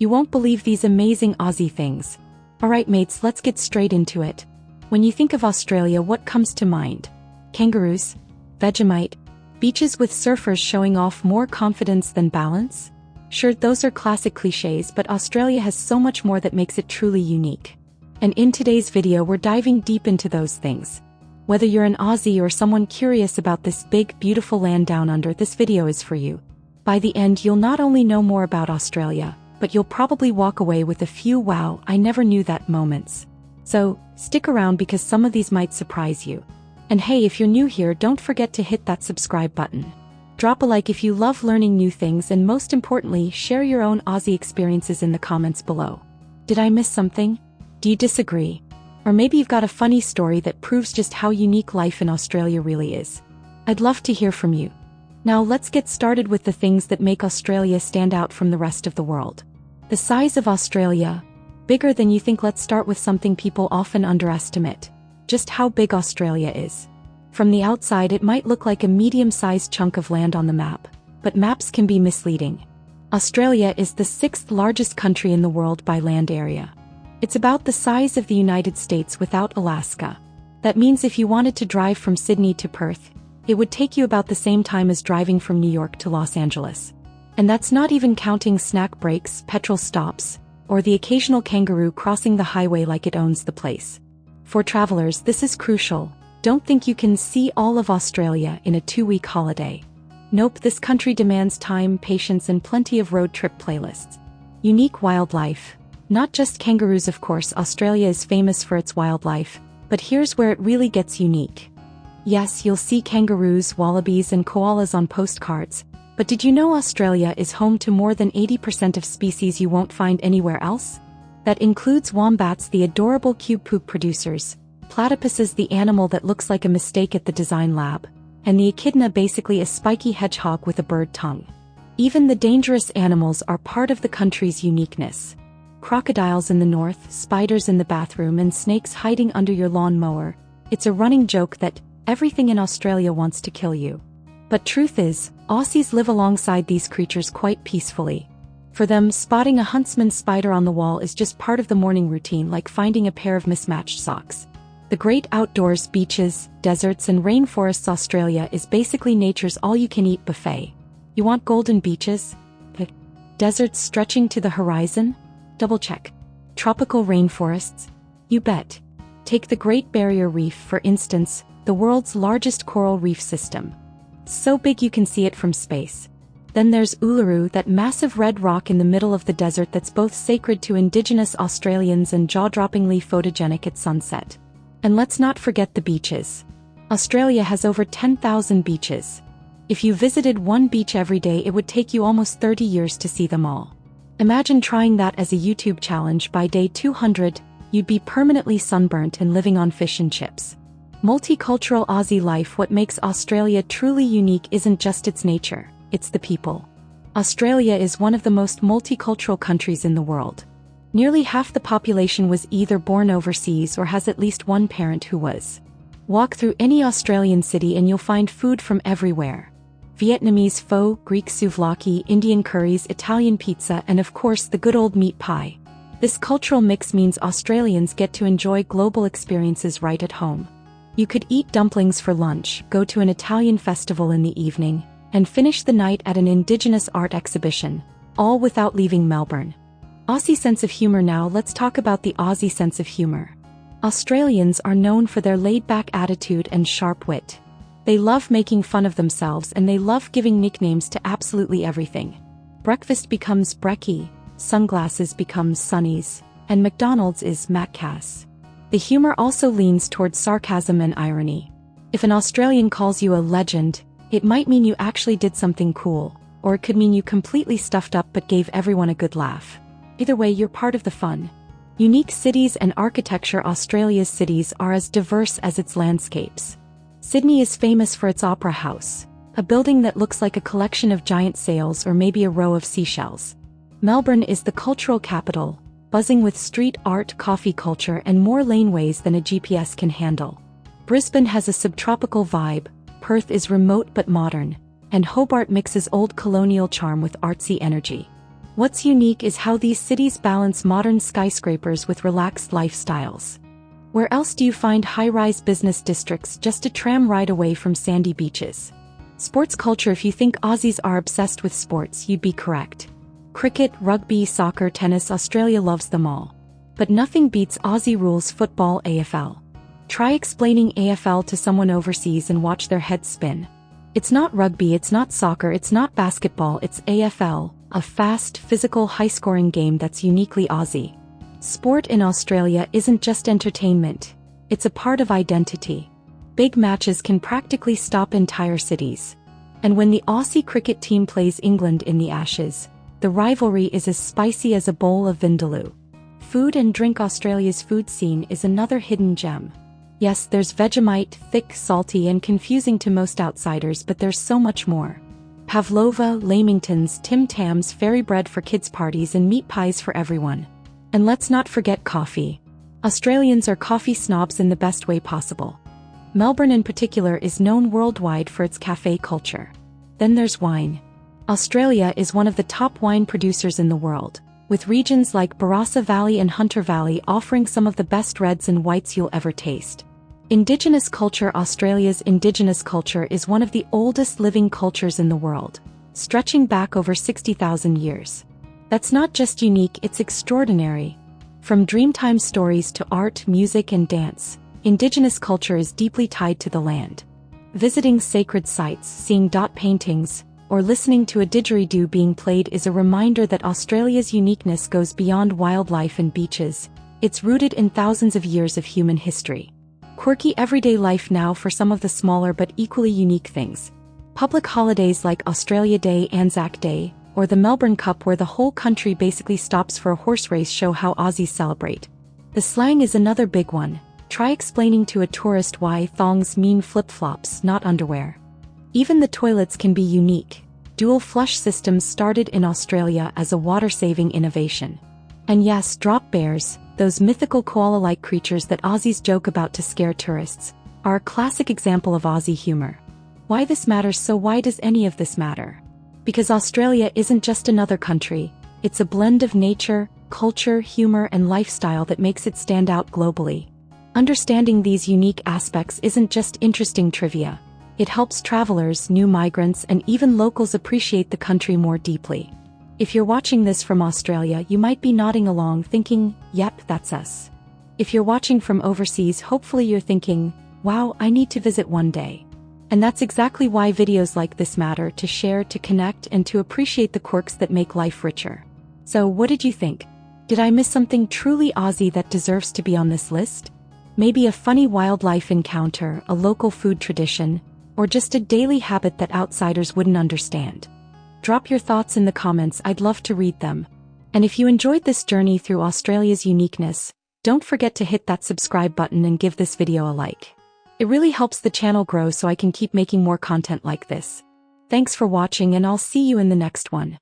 You won't believe these amazing Aussie things. Alright mates, let's get straight into it. When you think of Australia, what comes to mind? Kangaroos? Vegemite? Beaches with surfers showing off more confidence than balance? Sure, those are classic cliches, but Australia has so much more that makes it truly unique. And in today's video, we're diving deep into those things. Whether you're an Aussie or someone curious about this big, beautiful land down under, this video is for you. By the end, you'll not only know more about Australia, but you'll probably walk away with a few "wow, I never knew that" moments. So, stick around because some of these might surprise you. And hey, if you're new here, don't forget to hit that subscribe button. Drop a like if you love learning new things, and most importantly, share your own Aussie experiences in the comments below. Did I miss something? Do you disagree? Or maybe you've got a funny story that proves just how unique life in Australia really is. I'd love to hear from you. Now let's get started with the things that make Australia stand out from the rest of the world. The size of Australia. Bigger than you think. Let's start with something people often underestimate. Just how big Australia is. From the outside, it might look like a medium-sized chunk of land on the map, but maps can be misleading. Australia is the 6th largest country in the world by land area. It's about the size of the United States without Alaska. That means if you wanted to drive from Sydney to Perth, it would take you about the same time as driving from New York to Los Angeles. And that's not even counting snack breaks, petrol stops, or the occasional kangaroo crossing the highway like it owns the place. For travelers, this is crucial. Don't think you can see all of Australia in a 2-week holiday. Nope, this country demands time, patience, and plenty of road trip playlists. Unique wildlife. Not just kangaroos, of course. Australia is famous for its wildlife, but here's where it really gets unique. Yes, you'll see kangaroos, wallabies, and koalas on postcards, but did you know Australia is home to more than 80% of species you won't find anywhere else? That includes wombats, the adorable cube poop producers, platypuses, the animal that looks like a mistake at the design lab, and the echidna, basically a spiky hedgehog with a bird tongue. Even the dangerous animals are part of the country's uniqueness. Crocodiles in the north, spiders in the bathroom, and snakes hiding under your lawn mower. It's a running joke that everything in Australia wants to kill you. But truth is, Aussies live alongside these creatures quite peacefully. For them, spotting a huntsman's spider on the wall is just part of the morning routine, like finding a pair of mismatched socks. The great outdoors, beaches, deserts, and rainforests. Australia is basically nature's all-you-can-eat buffet. You want golden beaches? Deserts stretching to the horizon? Double check. Tropical rainforests? You bet. Take the Great Barrier Reef, for instance, the world's largest coral reef system. So big you can see it from space. Then there's Uluru, that massive red rock in the middle of the desert that's both sacred to Indigenous Australians and jaw-droppingly photogenic at sunset. And let's not forget the beaches. Australia has over 10,000 beaches. If you visited one beach every day, it would take you almost 30 years to see them all. Imagine trying that as a YouTube challenge. By day 200, you'd be permanently sunburnt and living on fish and chips. Multicultural Aussie life. What makes Australia truly unique isn't just its nature, it's the people. Australia is one of the most multicultural countries in the world. Nearly half the population was either born overseas or has at least one parent who was. Walk through any Australian city and you'll find food from everywhere. Vietnamese pho, Greek souvlaki, Indian curries, Italian pizza, and of course the good old meat pie. This cultural mix means Australians get to enjoy global experiences right at home. You could eat dumplings for lunch, go to an Italian festival in the evening, and finish the night at an Indigenous art exhibition, all without leaving Melbourne. Aussie sense of humor. Now let's talk about the Aussie sense of humor. Australians are known for their laid-back attitude and sharp wit. They love making fun of themselves, and they love giving nicknames to absolutely everything. Breakfast becomes brekkie, sunglasses becomes sunnies, and McDonald's is Macca's. The humor also leans towards sarcasm and irony. If an Australian calls you a legend, it might mean you actually did something cool, or it could mean you completely stuffed up but gave everyone a good laugh. Either way, you're part of the fun. Unique cities and architecture. Australia's cities are as diverse as its landscapes. Sydney is famous for its Opera House, a building that looks like a collection of giant sails or maybe a row of seashells. Melbourne is the cultural capital, buzzing with street art, coffee culture, and more laneways than a GPS can handle. Brisbane has a subtropical vibe, Perth is remote but modern, and Hobart mixes old colonial charm with artsy energy. What's unique is how these cities balance modern skyscrapers with relaxed lifestyles. Where else do you find high-rise business districts just a tram ride away from sandy beaches? Sports culture. If you think Aussies are obsessed with sports, you'd be correct. Cricket, rugby, soccer, tennis, Australia loves them all. But nothing beats Aussie rules football AFL. Try explaining AFL to someone overseas and watch their heads spin. It's not rugby, it's not soccer, it's not basketball, it's AFL, a fast, physical, high-scoring game that's uniquely Aussie. Sport in Australia isn't just entertainment, it's a part of identity. Big matches can practically stop entire cities. And when the Aussie cricket team plays England in the Ashes, the rivalry is as spicy as a bowl of vindaloo. Food and drink. Australia's food scene is another hidden gem. Yes, there's Vegemite, thick, salty and confusing to most outsiders, but there's so much more. Pavlova, lamingtons, Tim Tams, fairy bread for kids' parties and meat pies for everyone. And let's not forget coffee. Australians are coffee snobs in the best way possible. Melbourne in particular is known worldwide for its cafe culture. Then there's wine. Australia is one of the top wine producers in the world, with regions like Barossa Valley and Hunter Valley offering some of the best reds and whites you'll ever taste. Indigenous culture. Australia's indigenous culture is one of the oldest living cultures in the world, stretching back over 60,000 years. That's not just unique, it's extraordinary. From Dreamtime stories to art, music and dance, Indigenous culture is deeply tied to the land. Visiting sacred sites, seeing dot paintings, or listening to a didgeridoo being played is a reminder that Australia's uniqueness goes beyond wildlife and beaches. It's rooted in thousands of years of human history. Quirky everyday life. Now for some of the smaller but equally unique things. Public holidays like Australia Day, Anzac Day, or the Melbourne Cup, where the whole country basically stops for a horse race, show how Aussies celebrate. The slang is another big one. Try explaining to a tourist why thongs mean flip-flops, not underwear. Even the toilets can be unique. Dual flush systems started in Australia as a water-saving innovation. And yes, drop bears, those mythical koala-like creatures that Aussies joke about to scare tourists, are a classic example of Aussie humor. Why this matters? So why does any of this matter? Because Australia isn't just another country, it's a blend of nature, culture, humor and lifestyle that makes it stand out globally. Understanding these unique aspects isn't just interesting trivia. It helps travelers, new migrants, and even locals appreciate the country more deeply. If you're watching this from Australia, you might be nodding along thinking, yep, that's us. If you're watching from overseas, hopefully you're thinking, wow, I need to visit one day. And that's exactly why videos like this matter: to share, to connect, and to appreciate the quirks that make life richer. So what did you think? Did I miss something truly Aussie that deserves to be on this list? Maybe a funny wildlife encounter, a local food tradition, or just a daily habit that outsiders wouldn't understand. Drop your thoughts in the comments, I'd love to read them. And if you enjoyed this journey through Australia's uniqueness, don't forget to hit that subscribe button and give this video a like. It really helps the channel grow so I can keep making more content like this. Thanks for watching and I'll see you in the next one.